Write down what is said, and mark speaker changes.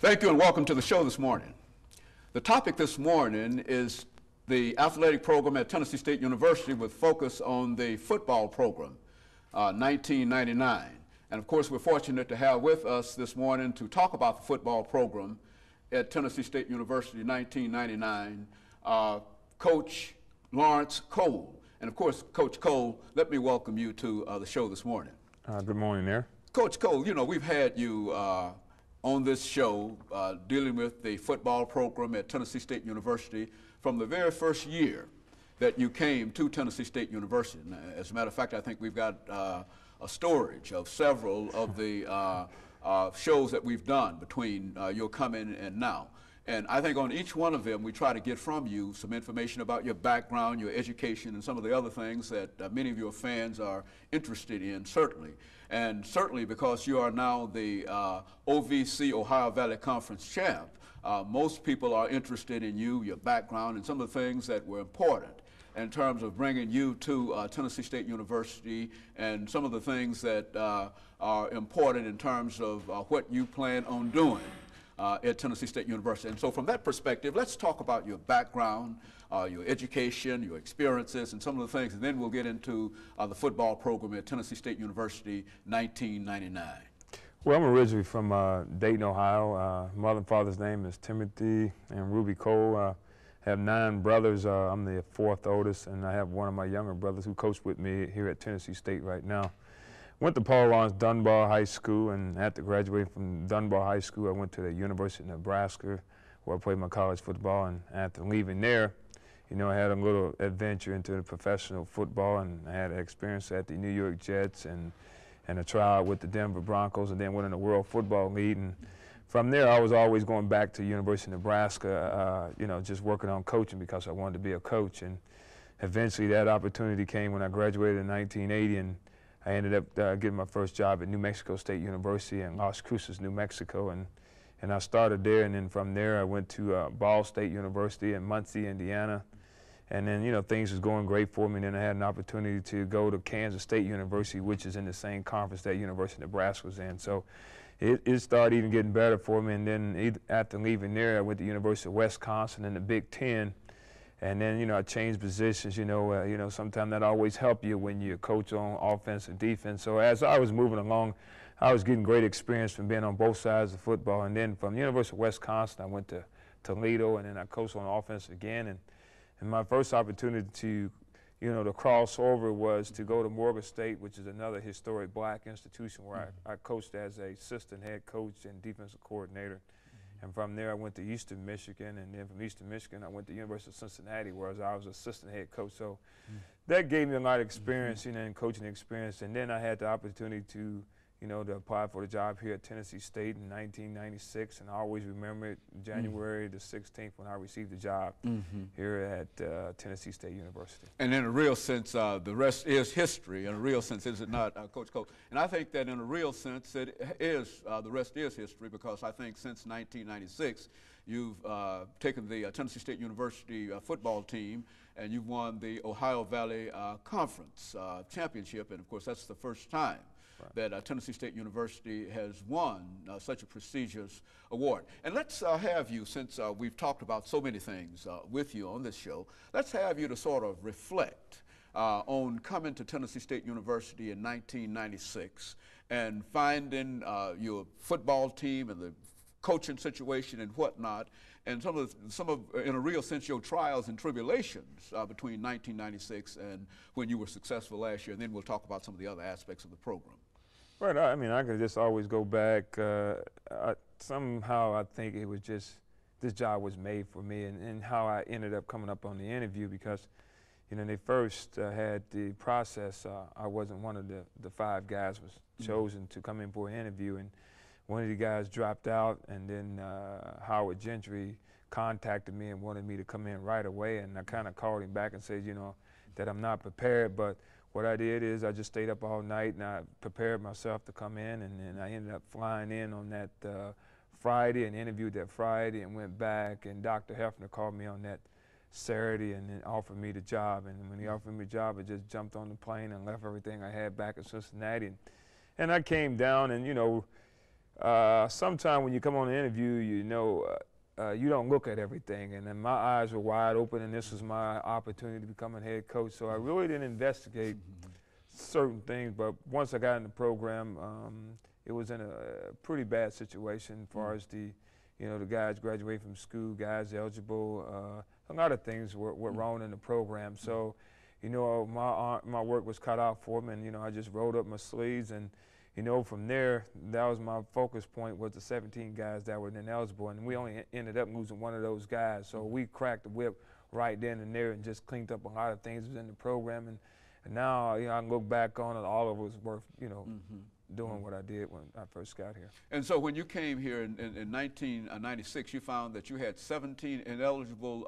Speaker 1: Thank you and welcome to the show this morning. The topic this morning is the athletic program at Tennessee State University with focus on the football program, 1999. And of course, we're fortunate to have with us this morning to talk about the football program at Tennessee State University 1999, Coach Lawrence Cole. And of course, Coach Cole, let me welcome you to the show this morning.
Speaker 2: Good morning there.
Speaker 1: Coach Cole, you know, we've had you on this show dealing with the football program at Tennessee State University from the very first year that you came to Tennessee State University. And as a matter of fact, I think we've got a storage of several of the shows that we've done between your coming and now. And I think on each one of them, we try to get from you some information about your background, your education, and some of the other things that many of your fans are interested in, certainly. And certainly because you are now the OVC, Ohio Valley Conference champ, most people are interested in you, your background, and some of the things that were important in terms of bringing you to Tennessee State University and some of the things that are important in terms of what you plan on doing at Tennessee State University. And so from that perspective, let's talk about your background, your education, your experiences, and some of the things, and then we'll get into the football program at Tennessee State University 1999.
Speaker 2: Well, I'm originally from Dayton, Ohio. Mother and father's name is Timothy and Ruby Cole. I have 9 brothers. I'm the 4th oldest, and I have one of my younger brothers who coached with me here at Tennessee State right now. Went to Paul Laurence Dunbar High School, and after graduating from Dunbar High School, I went to the University of Nebraska, where I played my college football. And after leaving there, you know, I had a little adventure into the professional football, and I had an experience at the New York Jets and a tryout with the Denver Broncos, and then went in the World Football League. And from there, I was always going back to University of Nebraska, you know, just working on coaching because I wanted to be a coach. And eventually that opportunity came when I graduated in 1980, and I ended up getting my first job at New Mexico State University in Las Cruces, New Mexico, and I started there, and then from there I went to Ball State University in Muncie, Indiana, and then, you know, things was going great for me, and then I had an opportunity to go to Kansas State University, which is in the same conference that University of Nebraska was in. So it started even getting better for me, and then after leaving there, I went to University of Wisconsin in the Big Ten. And then, you know, I changed positions. You know, sometimes that always help you when you coach on offense and defense. So as I was moving along, I was getting great experience from being on both sides of football. And then from University of Wisconsin, I went to Toledo, and then I coached on offense again. And my first opportunity to, you know, to cross over was to go to Morgan State, which is another historic black institution where I coached as an assistant head coach and defensive coordinator. And from there, I went to Eastern Michigan, and then from Eastern Michigan, I went to University of Cincinnati, where I was assistant head coach. So that gave me a lot of experience, you know, in coaching experience. And then I had the opportunity to, you know, to apply for the job here at Tennessee State in 1996, and I always remember it, January the 16th, when I received the job here at Tennessee State University.
Speaker 1: And in a real sense, the rest is history. In a real sense, is it not, Coach Cole? And I think that in a real sense, it is, the rest is history, because I think since 1996, you've taken the Tennessee State University football team, and you've won the Ohio Valley Conference championship, and of course, that's the first time that Tennessee State University has won such a prestigious award. And let's have you, since we've talked about so many things with you on this show, let's have you to sort of reflect on coming to Tennessee State University in 1996 and finding your football team and the coaching situation and whatnot, and some of, in a real sense, your trials and tribulations between 1996 and when you were successful last year. And then we'll talk about some of the other aspects of the program.
Speaker 2: Right. I mean, I could just always go back. Somehow I think it was just, this job was made for me, and how I ended up coming up on the interview, because, you know, they first had the process. I wasn't one of the 5 guys was chosen to come in for an interview, and one of the guys dropped out, and then Howard Gentry contacted me and wanted me to come in right away, and I kind of called him back and said, you know, that I'm not prepared, but what I did is I just stayed up all night and I prepared myself to come in, and then I ended up flying in on that Friday and interviewed that Friday and went back, and Dr. Hefner called me on that Saturday and then offered me the job. And when he offered me the job, I just jumped on the plane and left everything I had back in Cincinnati. And I came down, and, you know, Sometime when you come on the interview, you know, you don't look at everything, and then my eyes were wide open, and this was my opportunity to become a head coach. So I really didn't investigate certain things, but once I got in the program, it was in a pretty bad situation as far as the, you know, the guys graduating from school, guys eligible. A lot of things were wrong in the program. So, you know, my work was cut out for me, and you know, I just rolled up my sleeves, and you know, from there, that was my focus point, was the 17 guys that were ineligible, and we only ended up losing one of those guys. So we cracked the whip right then and there and just cleaned up a lot of things that was in the program. And now, you know, I can look back on it, all of it was worth, you know, doing what I did when I first got here.
Speaker 1: And so when you came here in 1996, you found that you had 17 ineligible